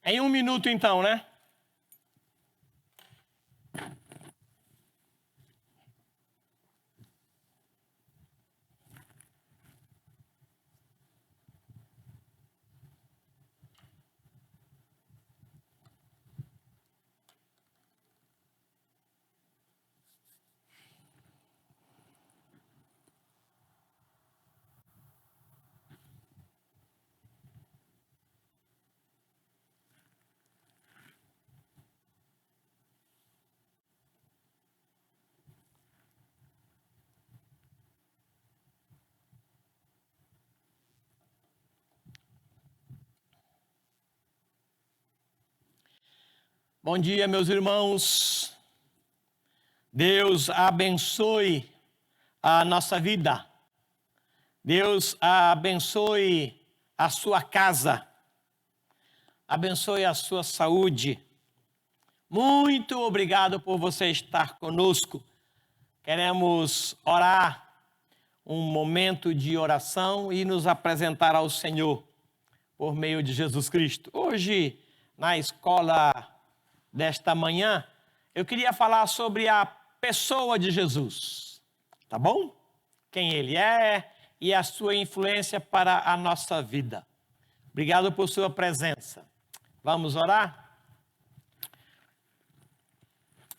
Em 1 minuto, então, né? Bom dia, meus irmãos. Deus abençoe a nossa vida. Deus abençoe a sua casa. Abençoe a sua saúde. Muito obrigado por você estar conosco. Queremos orar um momento de oração e nos apresentar ao Senhor por meio de Jesus Cristo. Hoje, na escola desta manhã, eu queria falar sobre a pessoa de Jesus, tá bom? Quem ele é e a sua influência para a nossa vida. Obrigado por sua presença. Vamos orar?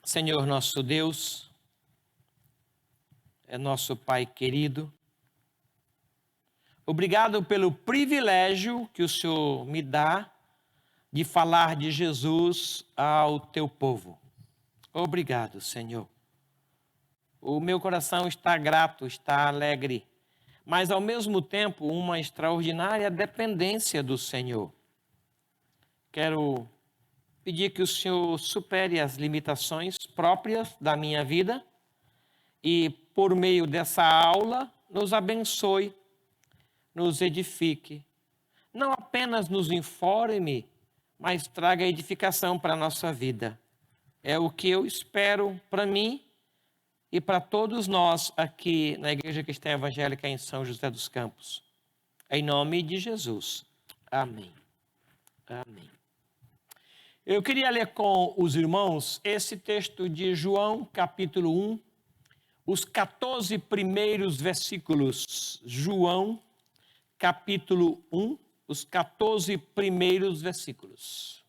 Senhor nosso Deus, é nosso Pai querido, obrigado pelo privilégio que o Senhor me dá de falar de Jesus ao teu povo. Obrigado, Senhor. O meu coração está grato, está alegre, mas ao mesmo tempo uma extraordinária dependência do Senhor. Quero pedir que o Senhor supere as limitações próprias da minha vida e, por meio dessa aula, nos abençoe, nos edifique, não apenas nos informe, mas traga edificação para a nossa vida. É o que eu espero para mim e para todos nós aqui na Igreja Cristã Evangélica em São José dos Campos. Em nome de Jesus. Amém. Amém. Eu queria ler com os irmãos esse texto de João, capítulo 1, os 14 primeiros versículos. João, capítulo 1, os 14 primeiros versículos.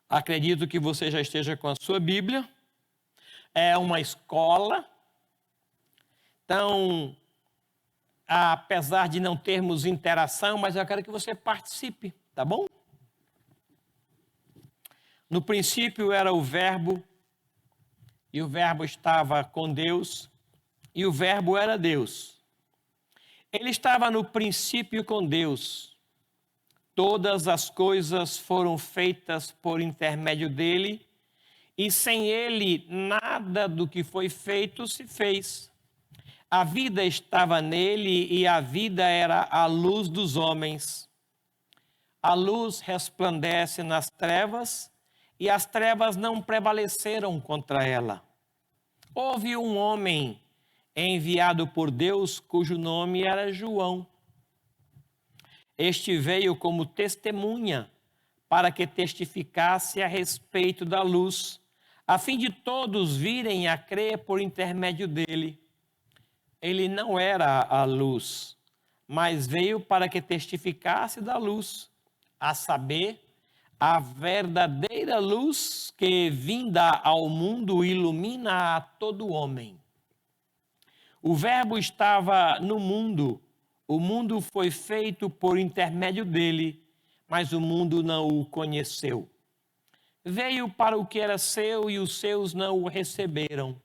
Acredito que você já esteja com a sua Bíblia. É uma escola. Então, apesar de não termos interação, mas eu quero que você participe, tá bom? No princípio era o Verbo, e o Verbo estava com Deus, e o Verbo era Deus. Ele estava no princípio com Deus. Todas as coisas foram feitas por intermédio dele, e sem ele nada do que foi feito se fez. A vida estava nele e a vida era a luz dos homens. A luz resplandece nas trevas e as trevas não prevaleceram contra ela. Houve um homem enviado por Deus cujo nome era João. Este veio como testemunha para que testificasse a respeito da luz, a fim de todos virem a crer por intermédio dele. Ele não era a luz, mas veio para que testificasse da luz, a saber, a verdadeira luz que, vinda ao mundo, ilumina a todo homem. O Verbo estava no mundo, o mundo foi feito por intermédio dele, mas o mundo não o conheceu. Veio para o que era seu e os seus não o receberam.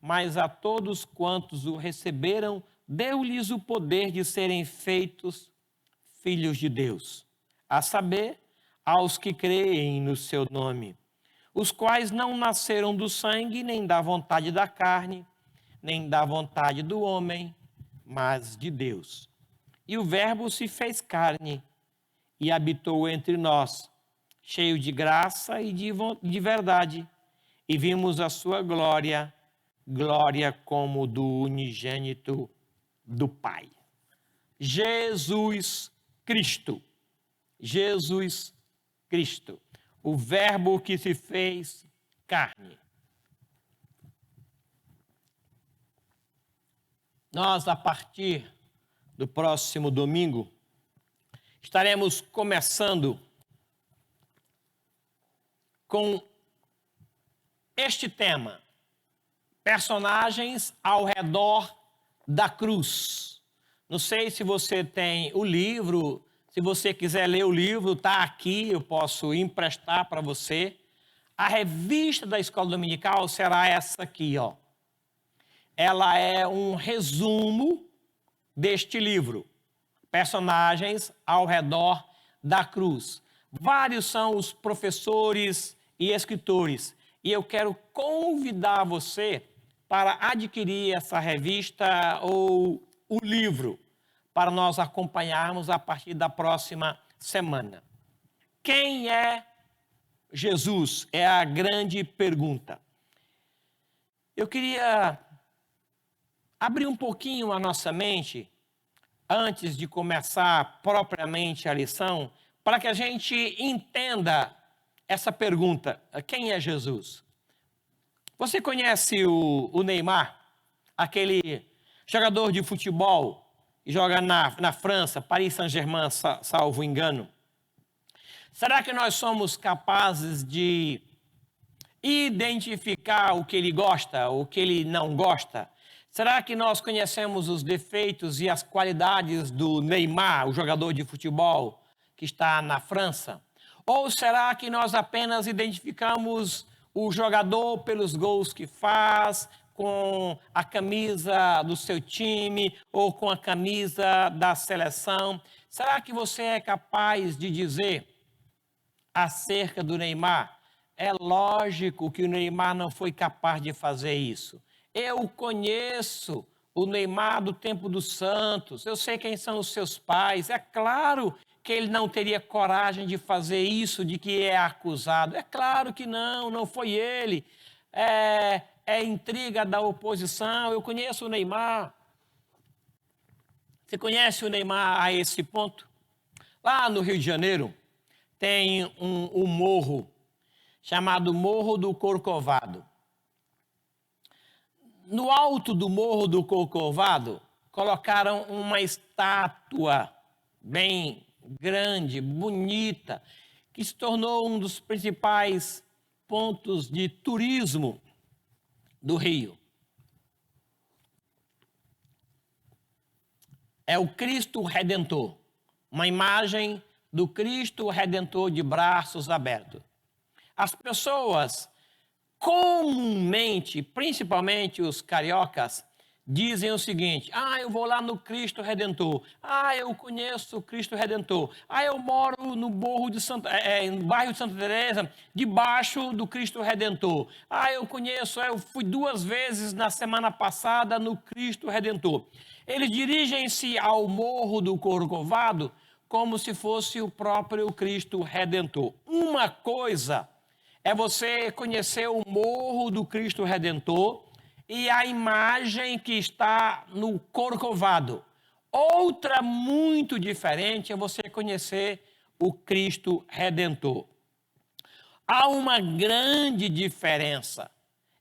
Mas a todos quantos o receberam, deu-lhes o poder de serem feitos filhos de Deus, a saber, aos que creem no seu nome, os quais não nasceram do sangue, nem da vontade da carne, nem da vontade do homem, mas de Deus. E o Verbo se fez carne e habitou entre nós, cheio de graça e de verdade, e vimos a sua glória, glória como do unigênito do Pai. Jesus Cristo. Jesus Cristo, o Verbo que se fez carne. Nós, a partir do próximo domingo, estaremos começando com este tema: personagens ao redor da cruz. Não sei se você tem o livro, se você quiser ler o livro, está aqui, eu posso emprestar para você. A revista da Escola Dominical será essa aqui, ó. Ela é um resumo deste livro, Personagens ao redor da cruz. Vários são os professores e escritores, e eu quero convidar você para adquirir essa revista ou o livro, para nós acompanharmos a partir da próxima semana. Quem é Jesus? É a grande pergunta. Eu queria abrir um pouquinho a nossa mente, antes de começar propriamente a lição, para que a gente entenda essa pergunta: quem é Jesus? Você conhece o Neymar, aquele jogador de futebol que joga na França, Paris Saint-Germain, salvo engano? Será que nós somos capazes de identificar o que ele gosta, o que ele não gosta? Será que nós conhecemos os defeitos e as qualidades do Neymar, o jogador de futebol que está na França? Ou será que nós apenas identificamos o jogador pelos gols que faz, com a camisa do seu time ou com a camisa da seleção? Será que você é capaz de dizer acerca do Neymar? É lógico que o Neymar não foi capaz de fazer isso. Eu conheço o Neymar do tempo dos Santos, eu sei quem são os seus pais. É claro que ele não teria coragem de fazer isso de que é acusado. É claro que não foi ele. É intriga da oposição. Eu conheço o Neymar. Você conhece o Neymar a esse ponto? Lá no Rio de Janeiro tem um morro chamado Morro do Corcovado. No alto do Morro do Corcovado, colocaram uma estátua bem grande, bonita, que se tornou um dos principais pontos de turismo do Rio. É o Cristo Redentor, uma imagem do Cristo Redentor de braços abertos. As pessoas comumente, principalmente os cariocas, dizem o seguinte: eu vou lá no Cristo Redentor, eu conheço o Cristo Redentor, eu moro no bairro de Santa Teresa, debaixo do Cristo Redentor, eu fui 2 vezes na semana passada no Cristo Redentor. Eles dirigem-se ao Morro do Corcovado como se fosse o próprio Cristo Redentor. Uma coisa é você conhecer o Morro do Cristo Redentor e a imagem que está no Corcovado. Outra muito diferente é você conhecer o Cristo Redentor. Há uma grande diferença.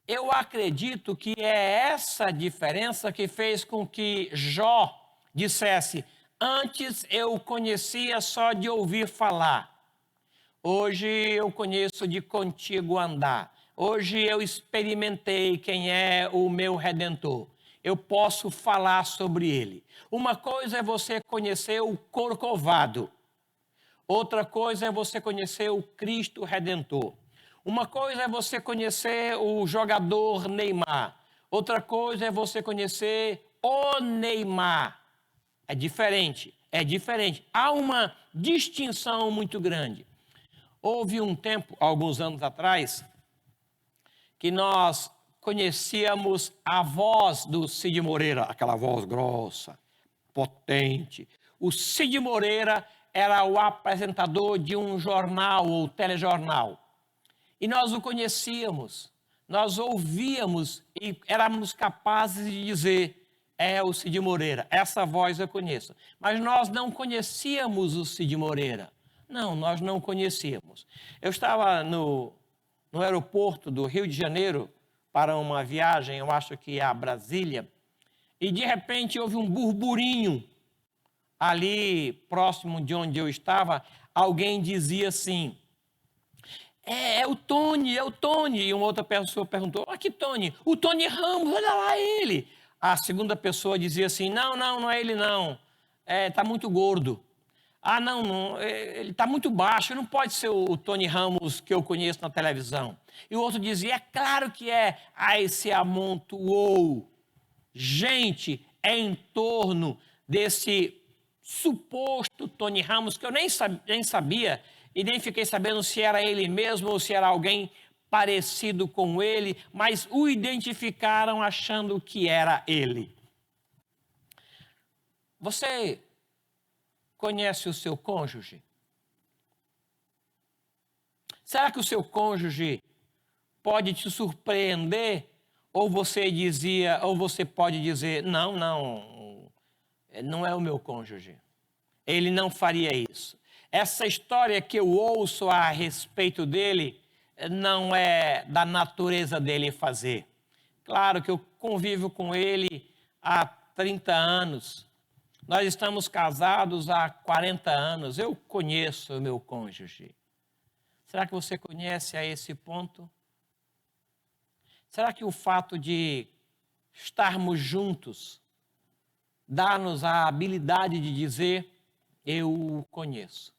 Eu acredito que é essa diferença que fez com que Jó dissesse: antes eu conhecia só de ouvir falar. Hoje eu conheço de contigo andar. Hoje eu experimentei quem é o meu Redentor. Eu posso falar sobre ele. Uma coisa é você conhecer o Corcovado. Outra coisa é você conhecer o Cristo Redentor. Uma coisa é você conhecer o jogador Neymar. Outra coisa é você conhecer o Neymar. É diferente. Há uma distinção muito grande. Houve um tempo, alguns anos atrás, que nós conhecíamos a voz do Cid Moreira, aquela voz grossa, potente. O Cid Moreira era o apresentador de um jornal ou telejornal. E nós o conhecíamos, nós ouvíamos e éramos capazes de dizer: é o Cid Moreira, essa voz eu conheço. Mas nós não conhecíamos o Cid Moreira. Não, nós não conhecíamos. Eu estava no aeroporto do Rio de Janeiro para uma viagem, eu acho que a Brasília, e de repente houve um burburinho ali próximo de onde eu estava. Alguém dizia assim: é o Tony, é o Tony. E uma outra pessoa perguntou: que Tony? O Tony Ramos, olha lá ele. A segunda pessoa dizia assim: não é ele não, está muito gordo. Não, ele está muito baixo, não pode ser o Tony Ramos que eu conheço na televisão. E o outro dizia: é claro que é. Aí se amontoou gente em torno desse suposto Tony Ramos, que eu nem sabia e nem fiquei sabendo se era ele mesmo ou se era alguém parecido com ele, mas o identificaram achando que era ele. Você conhece o seu cônjuge? Será que o seu cônjuge pode te surpreender? Ou você pode dizer: não é o meu cônjuge. Ele não faria isso. Essa história que eu ouço a respeito dele não é da natureza dele fazer. Claro que eu convivo com ele há 30 anos. Nós estamos casados há 40 anos. Eu conheço o meu cônjuge. Será que você conhece a esse ponto? Será que o fato de estarmos juntos dá-nos a habilidade de dizer: eu o conheço?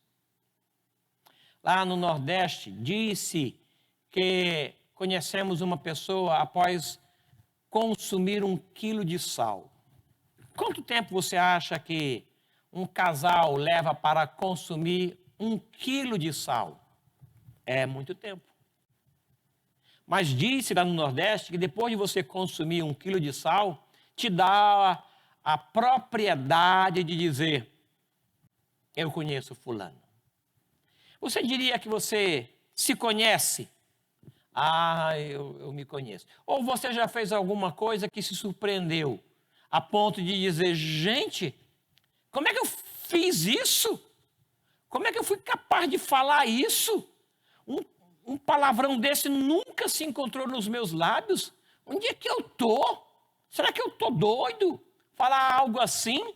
Lá no Nordeste, disse que conhecemos uma pessoa após consumir 1 quilo de sal. Quanto tempo você acha que um casal leva para consumir 1 quilo de sal? É muito tempo. Mas disse lá no Nordeste que depois de você consumir 1 quilo de sal, te dá a propriedade de dizer: eu conheço fulano. Você diria que você se conhece? Eu me conheço. Ou você já fez alguma coisa que se surpreendeu a ponto de dizer: gente, como é que eu fiz isso? Como é que eu fui capaz de falar isso? Um palavrão desse nunca se encontrou nos meus lábios. Onde é que eu estou? Será que eu estou doido? Falar algo assim?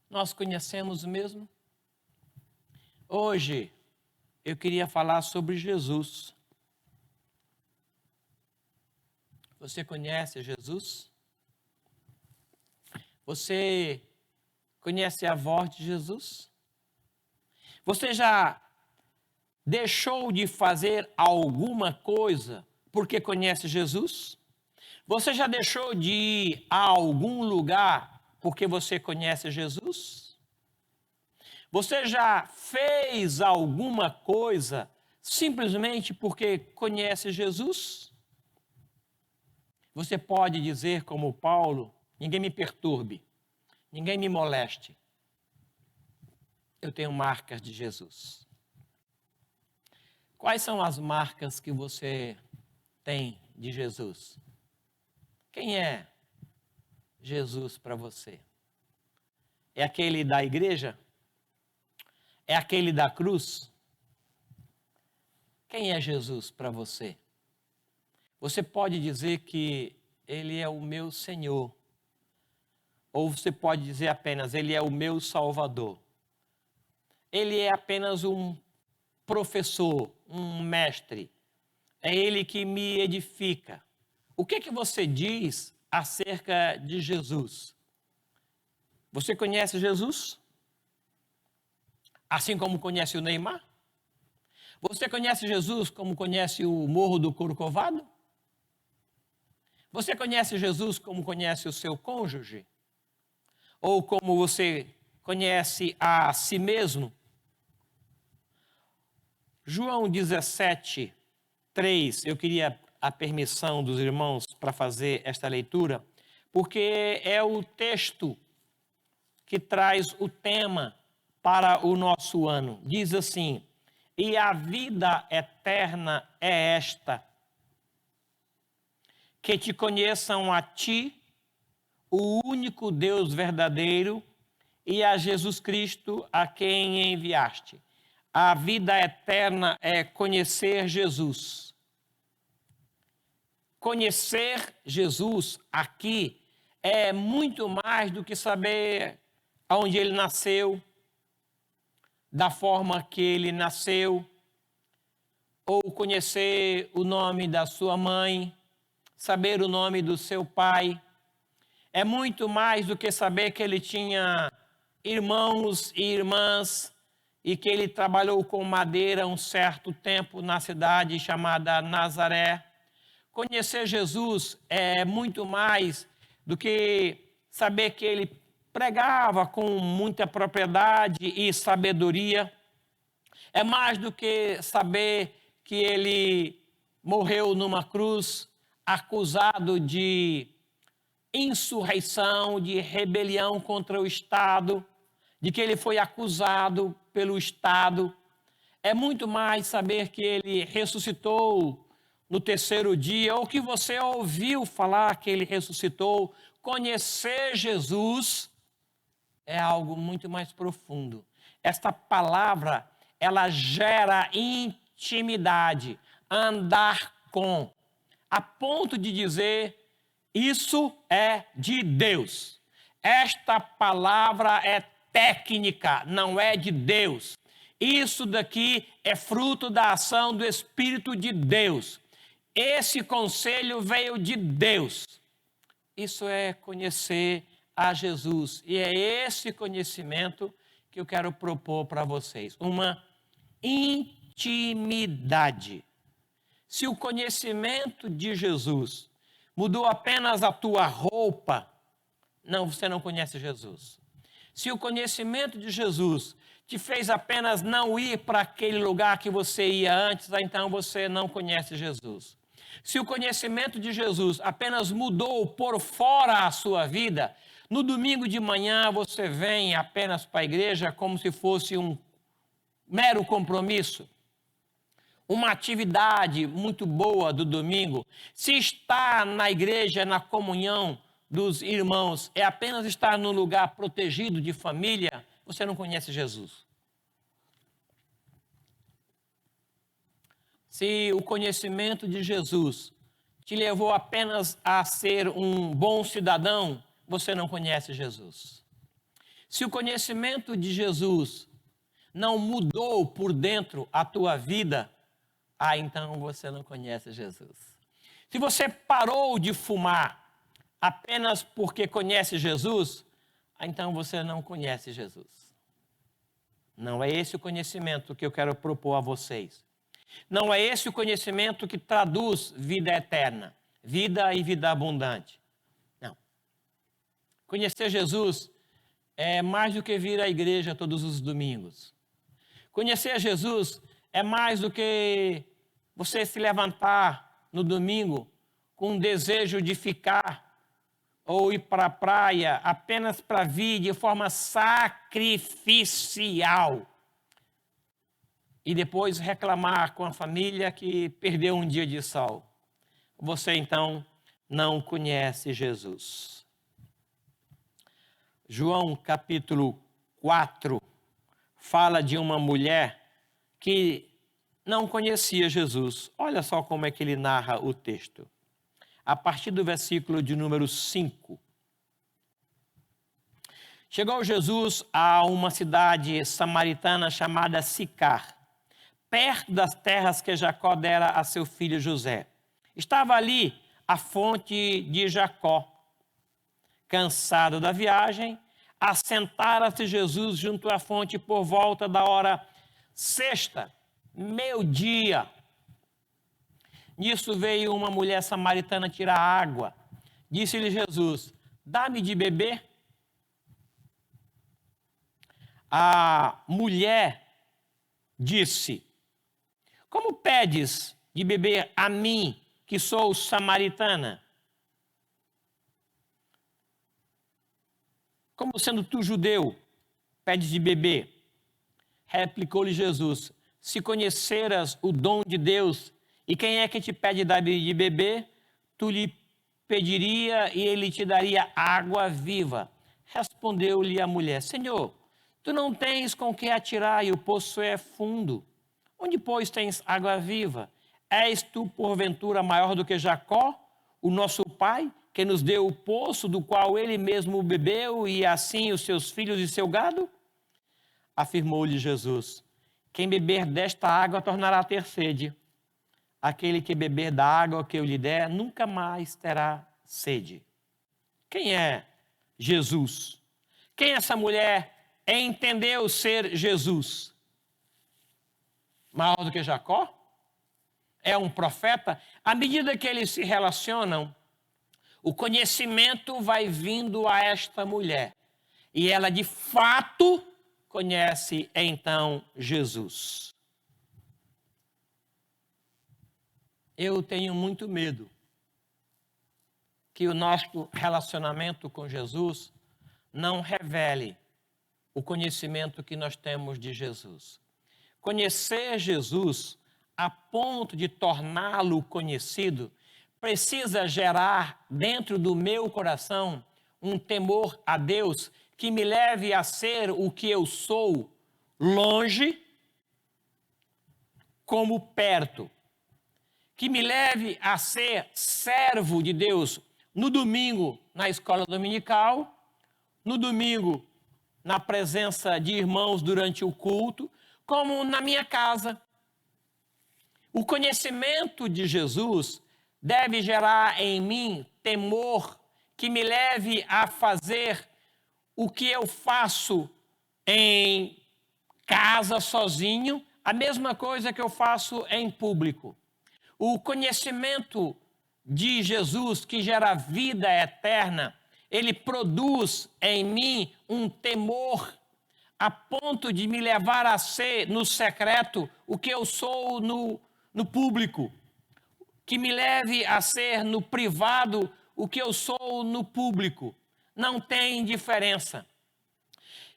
Nós conhecemos mesmo? Hoje, eu queria falar sobre Jesus. Você conhece Jesus? Você conhece a voz de Jesus? Você já deixou de fazer alguma coisa porque conhece Jesus? Você já deixou de ir a algum lugar porque você conhece Jesus? Você já fez alguma coisa simplesmente porque conhece Jesus? Você pode dizer como Paulo: ninguém me perturbe, ninguém me moleste. Eu tenho marcas de Jesus. Quais são as marcas que você tem de Jesus? Quem é Jesus para você? É aquele da igreja? É aquele da cruz? Quem é Jesus para você? Você pode dizer que Ele é o meu Senhor. Ou você pode dizer apenas: Ele é o meu Salvador. Ele é apenas um professor, um mestre. É Ele que me edifica. O que você diz acerca de Jesus? Você conhece Jesus? Assim como conhece o Neymar? Você conhece Jesus como conhece o Morro do Corcovado? Você conhece Jesus como conhece o seu cônjuge? Ou como você conhece a si mesmo? João 17, 3, eu queria a permissão dos irmãos para fazer esta leitura, porque é o texto que traz o tema para o nosso ano. Diz assim: e a vida eterna é esta, que te conheçam a ti, o único Deus verdadeiro, e a Jesus Cristo, a quem enviaste. A vida eterna é conhecer Jesus. Conhecer Jesus aqui é muito mais do que saber aonde ele nasceu, da forma que ele nasceu, ou conhecer o nome da sua mãe, saber o nome do seu pai. É muito mais do que saber que ele tinha irmãos e irmãs e que ele trabalhou com madeira um certo tempo na cidade chamada Nazaré. Conhecer Jesus é muito mais do que saber que ele pregava com muita propriedade e sabedoria. É mais do que saber que ele morreu numa cruz, acusado de insurreição, de rebelião contra o Estado, de que ele foi acusado pelo Estado. É muito mais saber que ele ressuscitou no terceiro dia, ou que você ouviu falar que ele ressuscitou. Conhecer Jesus é algo muito mais profundo. Esta palavra, ela gera intimidade, andar com, a ponto de dizer, isso é de Deus. Esta palavra é técnica, não é de Deus. Isso daqui é fruto da ação do Espírito de Deus. Esse conselho veio de Deus. Isso é conhecer a Jesus. E é esse conhecimento que eu quero propor para vocês. Uma intimidade. Se o conhecimento de Jesus mudou apenas a tua roupa, não, você não conhece Jesus. Se o conhecimento de Jesus te fez apenas não ir para aquele lugar que você ia antes, então você não conhece Jesus. Se o conhecimento de Jesus apenas mudou por fora a sua vida, no domingo de manhã você vem apenas para a igreja como se fosse um mero compromisso, uma atividade muito boa do domingo. Se estar na igreja, na comunhão dos irmãos, é apenas estar num lugar protegido de família, você não conhece Jesus. Se o conhecimento de Jesus te levou apenas a ser um bom cidadão, você não conhece Jesus. Se o conhecimento de Jesus não mudou por dentro a tua vida, então você não conhece Jesus. Se você parou de fumar apenas porque conhece Jesus, então você não conhece Jesus. Não é esse o conhecimento que eu quero propor a vocês. Não é esse o conhecimento que traduz vida eterna, vida e vida abundante. Não. Conhecer Jesus é mais do que vir à igreja todos os domingos. Conhecer Jesus é mais do que você se levantar no domingo com um desejo de ficar ou ir para a praia apenas para vir de forma sacrificial e depois reclamar com a família que perdeu um dia de sol. Você então não conhece Jesus. João capítulo 4 fala de uma mulher que não conhecia Jesus. Olha só como é que ele narra o texto. A partir do versículo de número 5. Chegou Jesus a uma cidade samaritana chamada Sicar, perto das terras que Jacó dera a seu filho José. Estava ali a fonte de Jacó. Cansado da viagem, assentara-se Jesus junto à fonte por volta da hora sexta, meio-dia. Nisso veio uma mulher samaritana tirar água. Disse-lhe Jesus: dá-me de beber. A mulher disse: como pedes de beber a mim, que sou samaritana? Como sendo tu judeu, pedes de beber? Replicou-lhe Jesus: se conheceras o dom de Deus, e quem é que te pede de beber, tu lhe pediria e ele te daria água viva. Respondeu-lhe a mulher: Senhor, tu não tens com que atirar e o poço é fundo. Onde, pois, tens água viva? És tu, porventura, maior do que Jacó, o nosso pai, que nos deu o poço do qual ele mesmo bebeu, e assim os seus filhos e seu gado? Afirmou-lhe Jesus: quem beber desta água tornará a ter sede. Aquele que beber da água que eu lhe der, nunca mais terá sede. Quem é Jesus? Quem essa mulher entendeu ser Jesus? Maior do que Jacó? É um profeta? À medida que eles se relacionam, o conhecimento vai vindo a esta mulher. E ela, de fato, conhece então Jesus. Eu tenho muito medo que o nosso relacionamento com Jesus não revele o conhecimento que nós temos de Jesus. Conhecer Jesus a ponto de torná-lo conhecido precisa gerar dentro do meu coração um temor a Deus que me leve a ser o que eu sou longe como perto. Que me leve a ser servo de Deus no domingo na escola dominical, no domingo na presença de irmãos durante o culto, como na minha casa. O conhecimento de Jesus deve gerar em mim temor que me leve a fazer o que eu faço em casa sozinho, a mesma coisa que eu faço em público. O conhecimento de Jesus, que gera vida eterna, ele produz em mim um temor a ponto de me levar a ser no secreto o que eu sou no público, que me leve a ser no privado o que eu sou no público. Não tem diferença.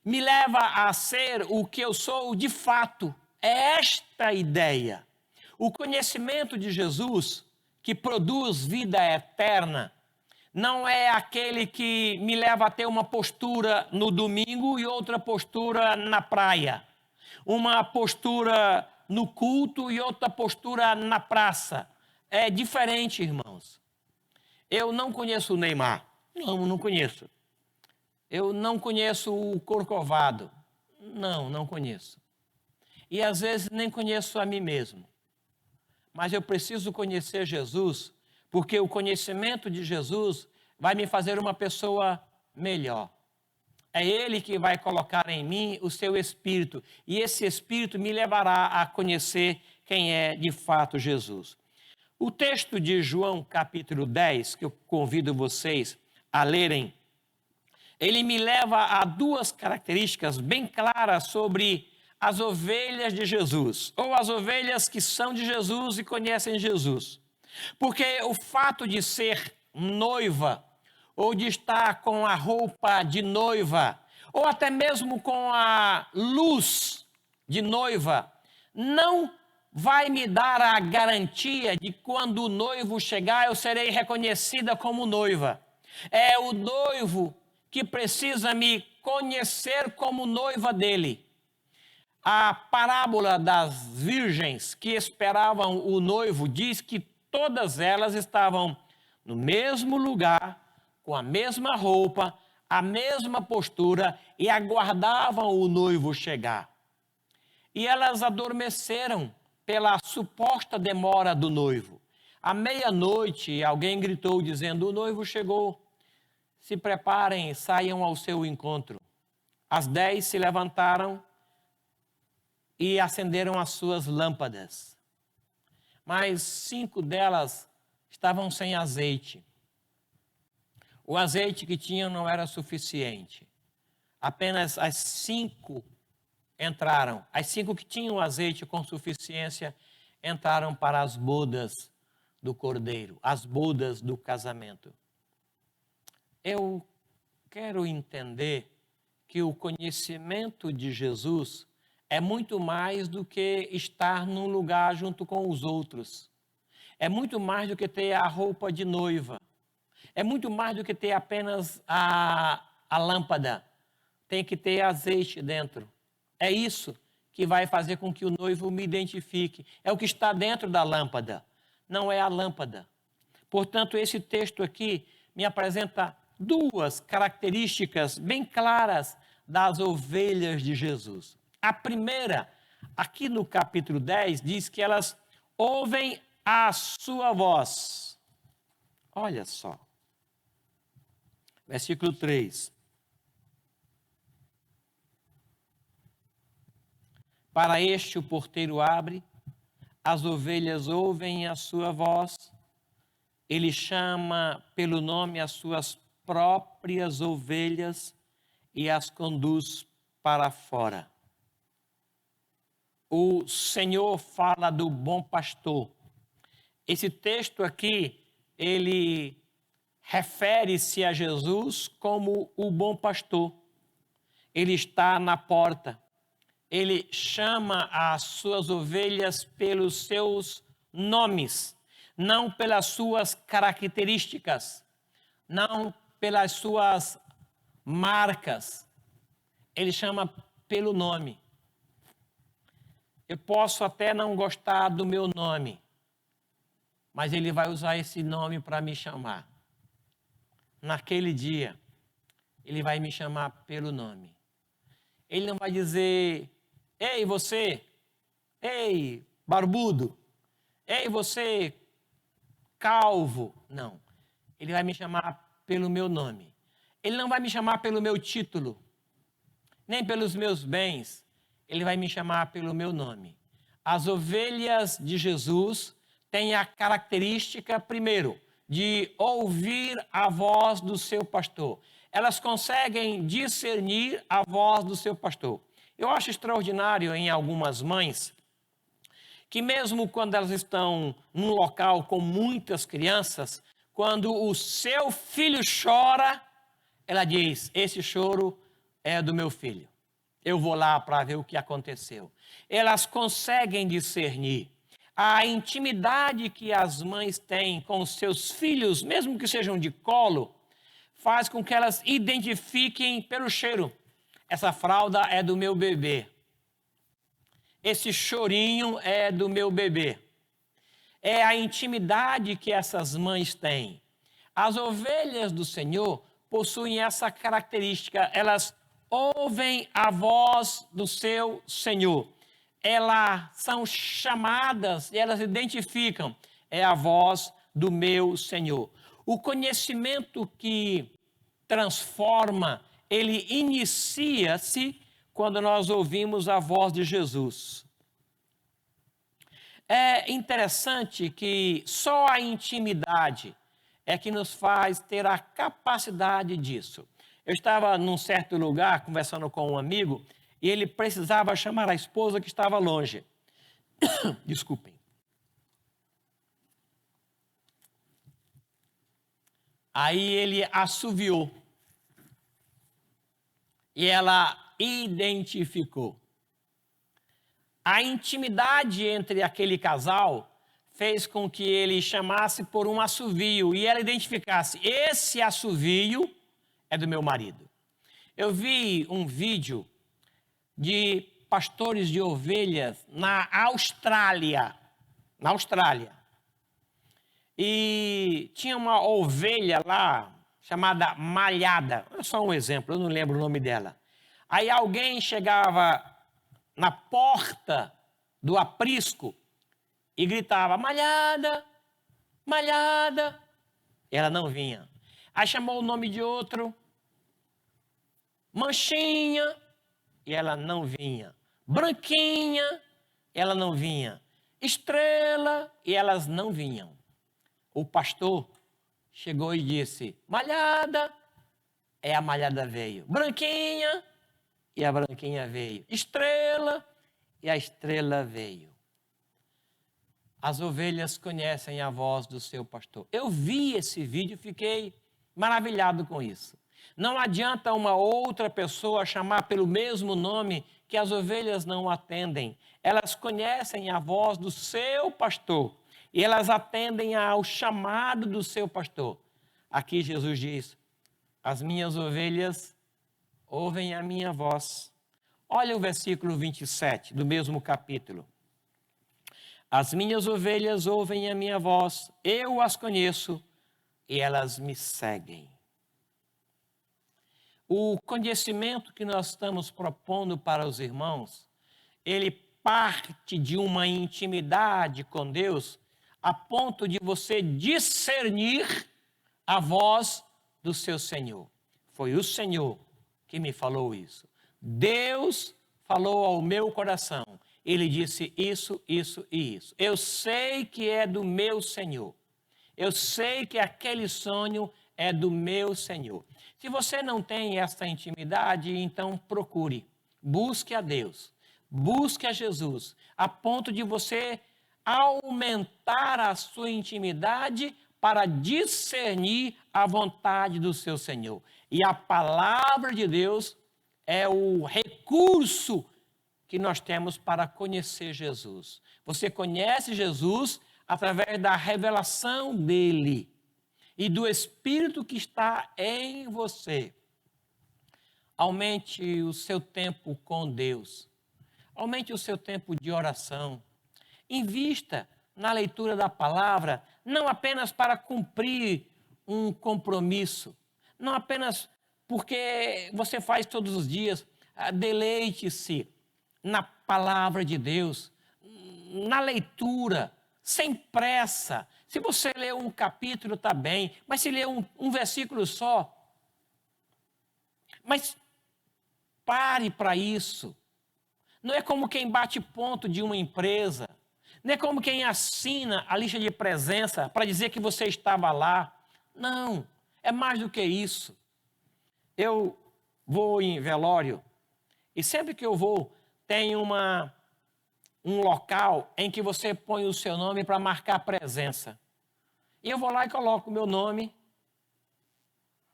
Me leva a ser o que eu sou de fato. É esta a ideia. O conhecimento de Jesus, que produz vida eterna, não é aquele que me leva a ter uma postura no domingo e outra postura na praia. Uma postura no culto e outra postura na praça. É diferente, irmãos. Eu não conheço o Neymar. Não conheço. Eu não conheço o Corcovado. Não conheço. E às vezes nem conheço a mim mesmo. Mas eu preciso conhecer Jesus, porque o conhecimento de Jesus vai me fazer uma pessoa melhor. É Ele que vai colocar em mim o seu Espírito, e esse Espírito me levará a conhecer quem é de fato Jesus. O texto de João capítulo 10, que eu convido vocês a lerem, ele me leva a duas características bem claras sobre as ovelhas de Jesus, ou as ovelhas que são de Jesus e conhecem Jesus. Porque o fato de ser noiva, ou de estar com a roupa de noiva, ou até mesmo com a luz de noiva, não vai me dar a garantia de quando o noivo chegar eu serei reconhecida como noiva. É o noivo que precisa me conhecer como noiva dele. A parábola das virgens que esperavam o noivo diz que todas elas estavam no mesmo lugar, com a mesma roupa, a mesma postura e aguardavam o noivo chegar. E elas adormeceram pela suposta demora do noivo. À meia-noite, alguém gritou dizendo: o noivo chegou, se preparem, saiam ao seu encontro. Às 10 se levantaram e acenderam as suas lâmpadas. Mas 5 delas estavam sem azeite. O azeite que tinham não era suficiente. Apenas as 5 entraram. As 5 que tinham azeite com suficiência entraram para as bodas do Cordeiro, as bodas do casamento. Eu quero entender que o conhecimento de Jesus é muito mais do que estar num lugar junto com os outros. É muito mais do que ter a roupa de noiva. É muito mais do que ter apenas a a lâmpada tem que ter azeite dentro. É isso que vai fazer com que o noivo me identifique. É o que está dentro da lâmpada, não é a lâmpada. Portanto, esse texto aqui me apresenta duas características bem claras das ovelhas de Jesus. A primeira, aqui no capítulo 10, diz que elas ouvem a sua voz. Olha só. Versículo 3. Para este o porteiro abre, as ovelhas ouvem a sua voz, ele chama pelo nome as suas próprias ovelhas e as conduz para fora. O Senhor fala do bom pastor. Esse texto aqui, ele refere-se a Jesus como o bom pastor. Ele está na porta. Ele chama as suas ovelhas pelos seus nomes, não pelas suas características, não pelas suas marcas. Ele chama pelo nome. Eu posso até não gostar do meu nome, mas ele vai usar esse nome para me chamar. Naquele dia, ele vai me chamar pelo nome. Ele não vai dizer: ei, você, ei, barbudo, ei, você, calvo. Não, ele vai me chamar pelo meu nome. Ele não vai me chamar pelo meu título, nem pelos meus bens. Ele vai me chamar pelo meu nome. As ovelhas de Jesus têm a característica, primeiro, de ouvir a voz do seu pastor. Elas conseguem discernir a voz do seu pastor. Eu acho extraordinário em algumas mães que mesmo quando elas estão num local com muitas crianças, quando o seu filho chora, ela diz: esse choro é do meu filho. Eu vou lá para ver o que aconteceu. Elas conseguem discernir. A intimidade que as mães têm com os seus filhos, mesmo que sejam de colo, faz com que elas identifiquem pelo cheiro. Essa fralda é do meu bebê. Esse chorinho é do meu bebê. É a intimidade que essas mães têm. As ovelhas do Senhor possuem essa característica. Elas ouvem a voz do seu Senhor. Elas são chamadas e elas identificam. É a voz do meu Senhor. O conhecimento que transforma, ele inicia-se quando nós ouvimos a voz de Jesus. É interessante que só a intimidade é que nos faz ter a capacidade disso. Eu estava num certo lugar conversando com um amigo e ele precisava chamar a esposa que estava longe. Desculpem. Aí ele assoviou. E ela identificou. A intimidade entre aquele casal fez com que ele chamasse por um assovio e ela identificasse: esse assovio é do meu marido. Eu vi um vídeo de pastores de ovelhas na Austrália. E tinha uma ovelha lá chamada Malhada. É só um exemplo, eu não lembro o nome dela. Aí alguém chegava na porta do aprisco e gritava: Malhada, Malhada. Ela não vinha. Aí chamou o nome de outro, Manchinha, e ela não vinha. Branquinha, ela não vinha. Estrela, e elas não vinham. O pastor chegou e disse: Malhada, e a Malhada veio. Branquinha, e a Branquinha veio. Estrela, e a Estrela veio. As ovelhas conhecem a voz do seu pastor. Eu vi esse vídeo e fiquei maravilhado com isso. Não adianta uma outra pessoa chamar pelo mesmo nome que as ovelhas não atendem. Elas conhecem a voz do seu pastor e elas atendem ao chamado do seu pastor. Aqui Jesus diz: as minhas ovelhas ouvem a minha voz. Olha o versículo 27 do mesmo capítulo. As minhas ovelhas ouvem a minha voz, eu as conheço e elas me seguem. O conhecimento que nós estamos propondo para os irmãos, ele parte de uma intimidade com Deus, a ponto de você discernir a voz do seu Senhor. Foi o Senhor que me falou isso. Deus falou ao meu coração. Ele disse isso, isso e isso. Eu sei que é do meu Senhor. Eu sei que aquele sonho é do meu Senhor. Se você não tem essa intimidade, então procure. Busque a Deus. Busque a Jesus. A ponto de você aumentar a sua intimidade para discernir a vontade do seu Senhor. E a palavra de Deus é o recurso que nós temos para conhecer Jesus. Você conhece Jesus através da revelação dele e do Espírito que está em você. Aumente o seu tempo com Deus. Aumente o seu tempo de oração. Invista na leitura da palavra, não apenas para cumprir um compromisso, não apenas porque você faz todos os dias. Deleite-se na palavra de Deus, na leitura, sem pressa. Se você ler um capítulo, está bem, mas se ler um versículo só, mas pare para isso. Não é como quem bate ponto de uma empresa, não é como quem assina a lista de presença para dizer que você estava lá. Não, é mais do que isso. Eu vou em velório e sempre que eu vou, tem um local em que você põe o seu nome para marcar a presença. E eu vou lá e coloco o meu nome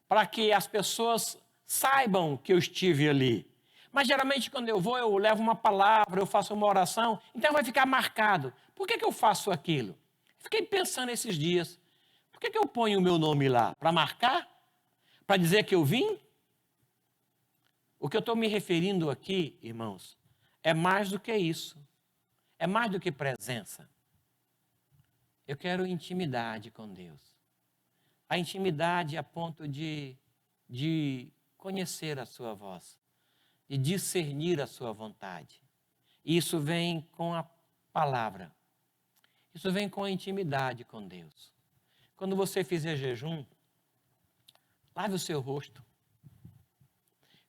para que as pessoas saibam que eu estive ali. Mas geralmente quando eu vou, eu levo uma palavra, eu faço uma oração, então vai ficar marcado. Por que eu faço aquilo? Fiquei pensando esses dias. Por que eu ponho o meu nome lá? Para marcar? Para dizer que eu vim? O que eu estou me referindo aqui, irmãos, é mais do que isso. É mais do que presença. Eu quero intimidade com Deus. A intimidade a ponto de conhecer a sua voz, de discernir a sua vontade. E isso vem com a palavra. Isso vem com a intimidade com Deus. Quando você fizer jejum, lave o seu rosto.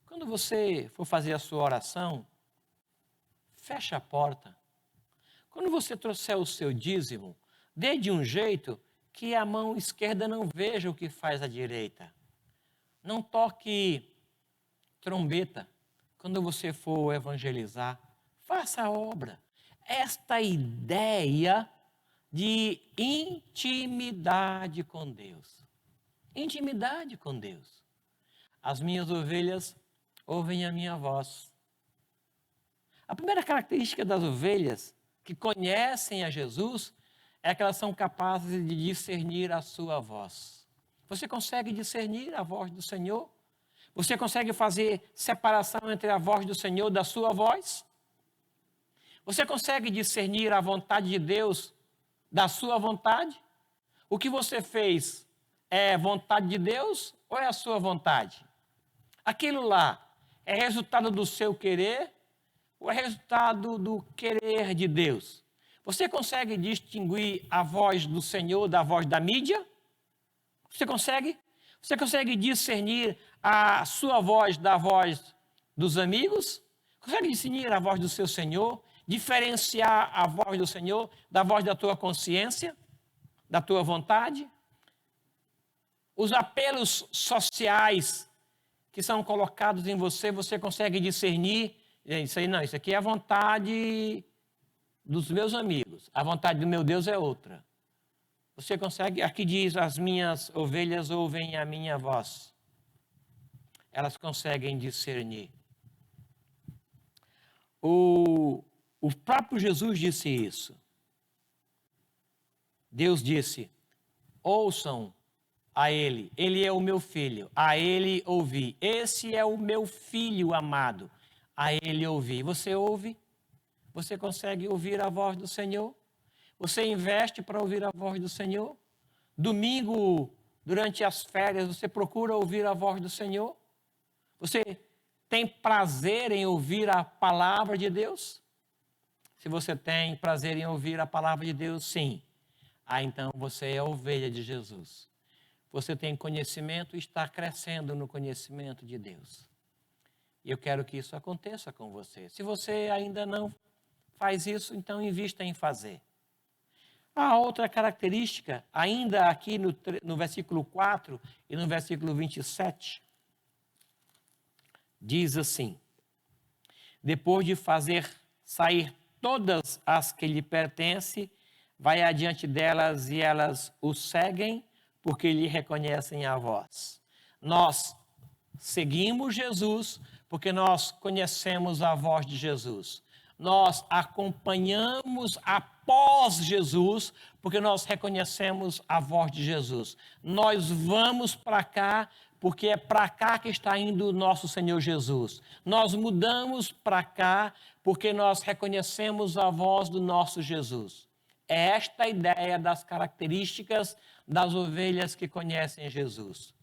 Quando você for fazer a sua oração, feche a porta. Quando você trouxer o seu dízimo, dê de um jeito que a mão esquerda não veja o que faz a direita. Não toque trombeta quando você for evangelizar. Faça a obra. Esta ideia de intimidade com Deus. Intimidade com Deus. As minhas ovelhas ouvem a minha voz. A primeira característica das ovelhas que conhecem a Jesus é que elas são capazes de discernir a sua voz. Você consegue discernir a voz do Senhor? Você consegue fazer separação entre a voz do Senhor e da sua voz? Você consegue discernir a vontade de Deus da sua vontade? O que você fez é vontade de Deus ou é a sua vontade? Aquilo lá é resultado do seu querer ou é resultado do querer de Deus? Você consegue distinguir a voz do Senhor da voz da mídia? Você consegue? Você consegue discernir a sua voz da voz dos amigos? Consegue discernir a voz do seu Senhor? Diferenciar a voz do Senhor da voz da tua consciência, da tua vontade? Os apelos sociais que são colocados em você, você consegue discernir? Isso aí não, isso aqui é a vontade dos meus amigos. A vontade do meu Deus é outra. Você consegue? Aqui diz: as minhas ovelhas ouvem a minha voz. Elas conseguem discernir. O próprio Jesus disse isso. Deus disse: ouçam a ele. Ele é o meu filho, a ele ouvi. Esse é o meu filho amado, a ele ouvi. Você ouve? Você consegue ouvir a voz do Senhor? Você investe para ouvir a voz do Senhor? Domingo, durante as férias, você procura ouvir a voz do Senhor? Você tem prazer em ouvir a palavra de Deus? Se você tem prazer em ouvir a palavra de Deus, sim. Então você é ovelha de Jesus. Você tem conhecimento e está crescendo no conhecimento de Deus. E eu quero que isso aconteça com você. Se você ainda não faz isso, então invista em fazer. A outra característica, ainda aqui no versículo 4 e no versículo 27, diz assim: depois de fazer sair todas as que lhe pertencem, vai adiante delas e elas o seguem, porque lhe reconhecem a voz. Nós seguimos Jesus porque nós conhecemos a voz de Jesus. Nós acompanhamos após Jesus porque nós reconhecemos a voz de Jesus. Nós vamos para cá porque é para cá que está indo o nosso Senhor Jesus. Nós mudamos para cá porque nós reconhecemos a voz do nosso Jesus. É esta a ideia das características das ovelhas que conhecem Jesus.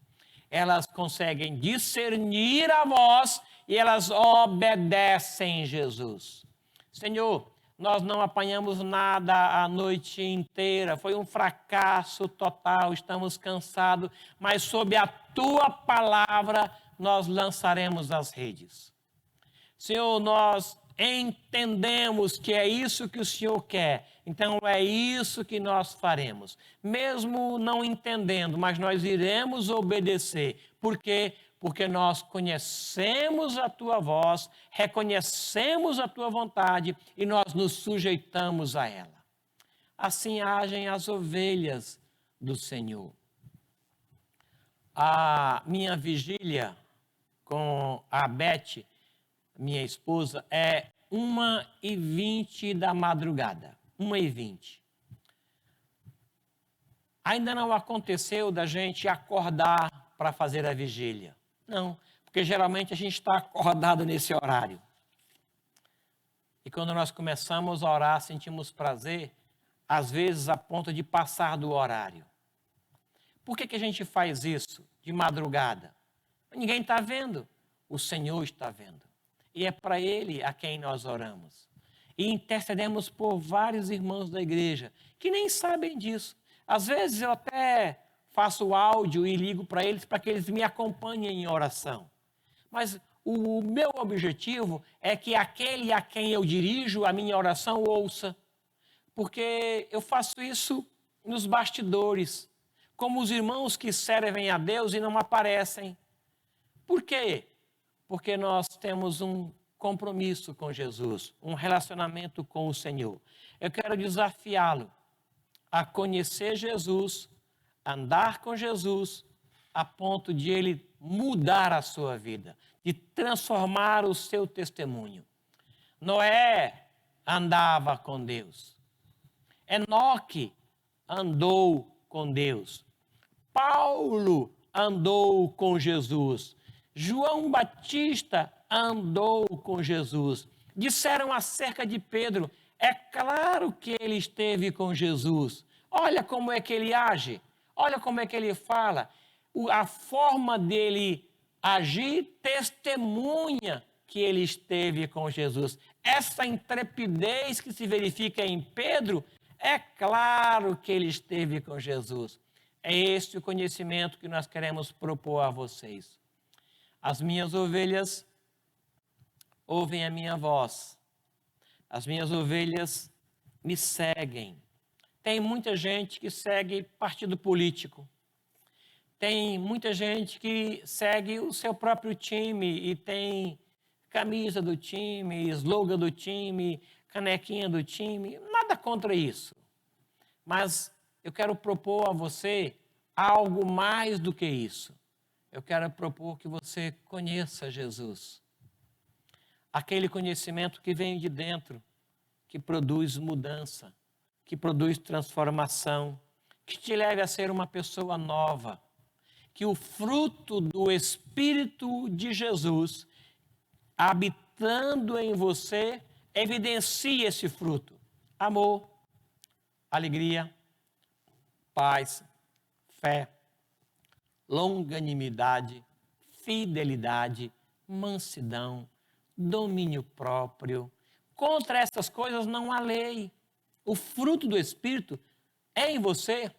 Elas conseguem discernir a voz e elas obedecem Jesus. Senhor, nós não apanhamos nada a noite inteira, foi um fracasso total, estamos cansados, mas sob a tua palavra nós lançaremos as redes. Senhor, nós entendemos que é isso que o Senhor quer, então é isso que nós faremos. Mesmo não entendendo, mas nós iremos obedecer. Por quê? Porque nós conhecemos a tua voz, reconhecemos a tua vontade e nós nos sujeitamos a ela. Assim agem as ovelhas do Senhor. A minha vigília com a Beth, minha esposa, é 1h20 da madrugada. 1h20. Ainda não aconteceu da gente acordar para fazer a vigília. Não, porque geralmente a gente está acordado nesse horário. E quando nós começamos a orar, sentimos prazer, às vezes a ponto de passar do horário. Por que a gente faz isso de madrugada? Ninguém está vendo, o Senhor está vendo. E é para Ele a quem nós oramos. E intercedemos por vários irmãos da igreja que nem sabem disso. Às vezes eu até faço áudio e ligo para eles para que eles me acompanhem em oração. Mas o meu objetivo é que aquele a quem eu dirijo a minha oração ouça. Porque eu faço isso nos bastidores, como os irmãos que servem a Deus e não aparecem. Por quê? Porque nós temos um compromisso com Jesus, um relacionamento com o Senhor. Eu quero desafiá-lo a conhecer Jesus, andar com Jesus, a ponto de Ele mudar a sua vida, de transformar o seu testemunho. Noé andava com Deus. Enoque andou com Deus. Paulo andou com Jesus. João Batista andou com Jesus. Disseram acerca de Pedro, é claro que ele esteve com Jesus. Olha como é que ele age, olha como é que ele fala. A forma dele agir testemunha que ele esteve com Jesus. Essa intrepidez que se verifica em Pedro, é claro que ele esteve com Jesus. É este o conhecimento que nós queremos propor a vocês. As minhas ovelhas ouvem a minha voz. As minhas ovelhas me seguem. Tem muita gente que segue partido político. Tem muita gente que segue o seu próprio time e tem camisa do time, slogan do time, canequinha do time. Nada contra isso. Mas eu quero propor a você algo mais do que isso. Eu quero propor que você conheça Jesus. Aquele conhecimento que vem de dentro, que produz mudança, que produz transformação, que te leve a ser uma pessoa nova. que o fruto do Espírito de Jesus, habitando em você, evidencia esse fruto: amor, alegria, paz, fé, longanimidade, fidelidade, mansidão, domínio próprio. Contra essas coisas não há lei. O fruto do Espírito em você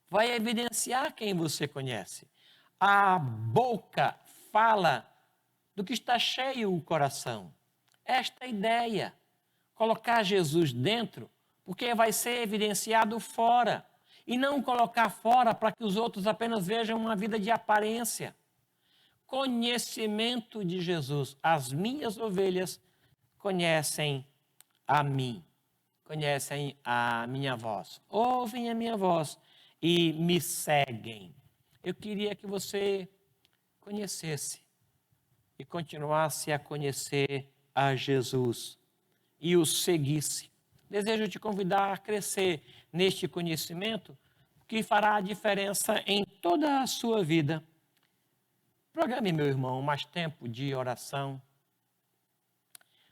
vai evidenciar quem você conhece. A boca fala do que está cheio o coração. Esta ideia, colocar Jesus dentro, porque vai ser evidenciado fora. E não colocar fora para que os outros apenas vejam uma vida de aparência. Conhecimento de Jesus. As minhas ovelhas conhecem a mim, conhecem a minha voz, ouvem a minha voz e me seguem. Eu queria que você conhecesse e continuasse a conhecer a Jesus e o seguisse. Desejo te convidar a crescer neste conhecimento que fará a diferença em toda a sua vida. Programe, meu irmão, mais tempo de oração.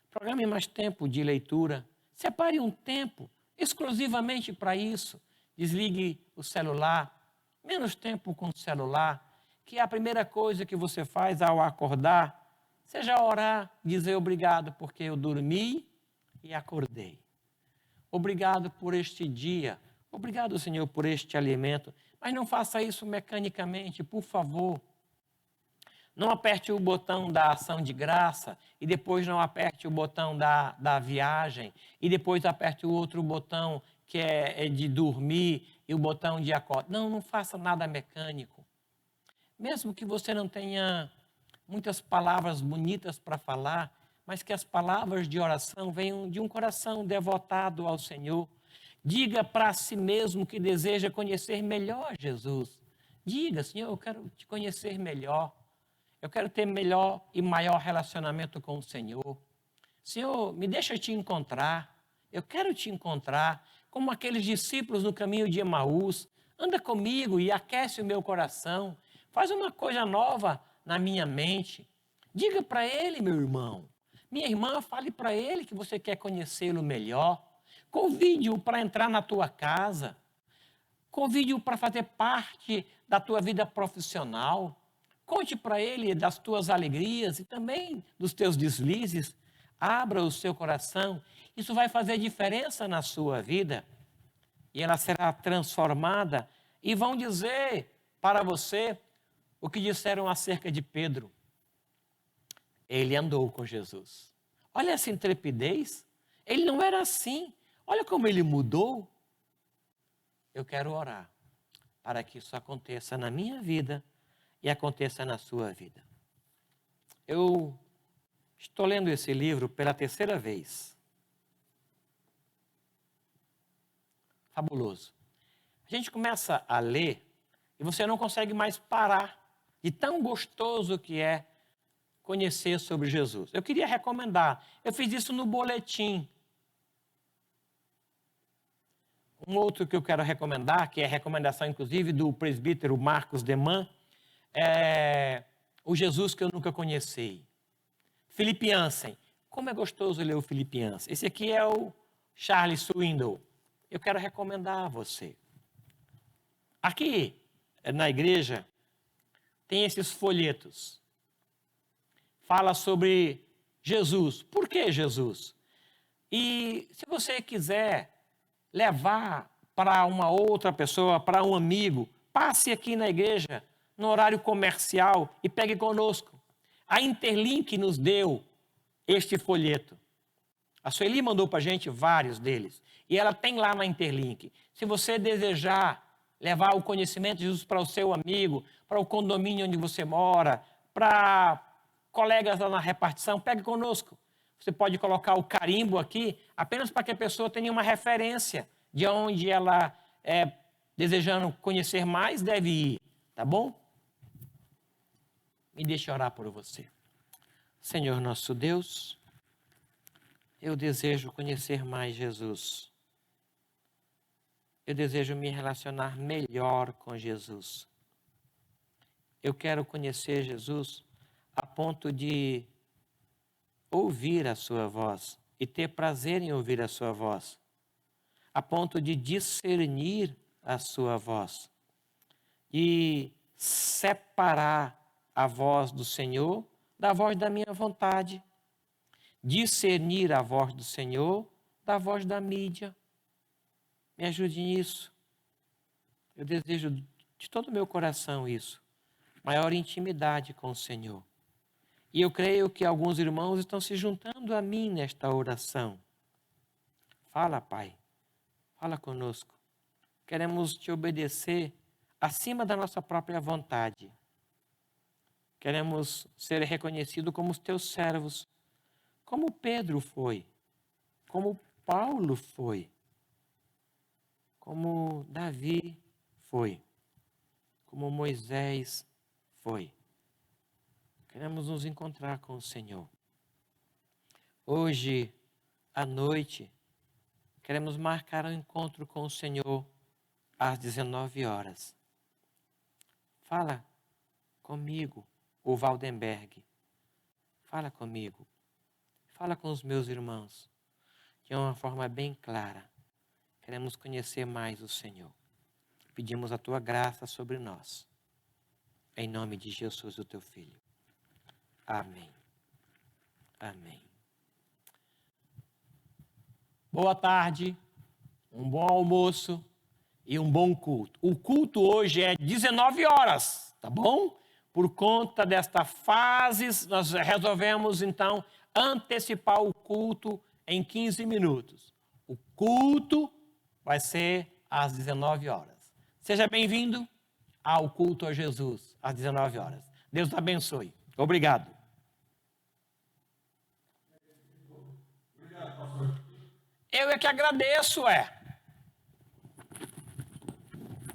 Programe mais tempo de leitura. Separe um tempo exclusivamente para isso. Desligue o celular. Menos tempo com o celular. Que a primeira coisa que você faz ao acordar seja orar, dizer obrigado porque eu dormi e acordei. Obrigado por este dia. Obrigado, Senhor, por este alimento. Mas não faça isso mecanicamente, por favor. Não aperte o botão da ação de graça e depois não aperte o botão da viagem e depois aperte o outro botão que é de dormir e o botão de acordar. Não, não faça nada mecânico. Mesmo que você não tenha muitas palavras bonitas para falar, mas que as palavras de oração venham de um coração devotado ao Senhor. Diga para si mesmo que deseja conhecer melhor Jesus. Diga, Senhor, eu quero te conhecer melhor. Eu quero ter melhor e maior relacionamento com o Senhor. Senhor, me deixa te encontrar. Eu quero te encontrar como aqueles discípulos no caminho de Emaús. Anda comigo e aquece o meu coração. Faz uma coisa nova na minha mente. Diga para ele, meu irmão. Minha irmã, fale para ele que você quer conhecê-lo melhor. Convide-o para entrar na tua casa. Convide-o para fazer parte da tua vida profissional. Conte para ele das tuas alegrias e também dos teus deslizes. Abra o seu coração. Isso vai fazer diferença na sua vida. E ela será transformada. E vão dizer para você o que disseram acerca de Pedro. Ele andou com Jesus. Olha essa intrepidez. Ele não era assim. Olha como ele mudou. Eu quero orar para que isso aconteça na minha vida e aconteça na sua vida. Eu estou lendo esse livro pela terceira vez. Fabuloso. A gente começa a ler e você não consegue mais parar de tão gostoso que é conhecer sobre Jesus. Eu queria recomendar. Eu fiz isso no boletim. Um outro que eu quero recomendar, que é recomendação inclusive do presbítero Marcos Deman, é O Jesus que eu nunca conheci. Philip Yancey. Como é gostoso ler o Philip Yancey. Esse aqui é o Charles Swindoll. Eu quero recomendar a você. Aqui na igreja tem esses folhetos. Fala sobre Jesus. Por que Jesus? E se você quiser levar para uma outra pessoa, para um amigo, passe aqui na igreja, no horário comercial e pegue conosco. A Interlink nos deu este folheto. A Sueli mandou para a gente vários deles. E ela tem lá na Interlink. Se você desejar levar o conhecimento de Jesus para o seu amigo, para o condomínio onde você mora, para colegas lá na repartição, pegue conosco. Você pode colocar o carimbo aqui, apenas para que a pessoa tenha uma referência de onde ela, desejando conhecer mais, deve ir. Tá bom? Me deixe orar por você. Senhor nosso Deus, eu desejo conhecer mais Jesus. Eu desejo me relacionar melhor com Jesus. Eu quero conhecer Jesus a ponto de ouvir a sua voz e ter prazer em ouvir a sua voz, a ponto de discernir a sua voz e separar a voz do Senhor da voz da minha vontade, discernir a voz do Senhor da voz da mídia. Me ajude nisso. Eu desejo de todo o meu coração isso, maior intimidade com o Senhor. E eu creio que alguns irmãos estão se juntando a mim nesta oração. Fala, Pai, fala conosco. Queremos te obedecer acima da nossa própria vontade. Queremos ser reconhecidos como os teus servos, como Pedro foi, como Paulo foi, como Davi foi, como Moisés foi. Queremos nos encontrar com o Senhor. Hoje, à noite, queremos marcar um encontro com o Senhor às 19 horas. Fala comigo, o Valdenberg. Fala comigo. Fala com os meus irmãos. De uma forma bem clara. Queremos conhecer mais o Senhor. Pedimos a tua graça sobre nós. Em nome de Jesus, o teu Filho. Amém. Amém. Boa tarde, um bom almoço e um bom culto. O culto hoje é 19 horas, tá bom? Por conta desta fase, nós resolvemos então antecipar o culto em 15 minutos. O culto vai ser às 19 horas. Seja bem-vindo ao culto a Jesus, às 19 horas. Deus abençoe. Obrigado. Eu é que agradeço,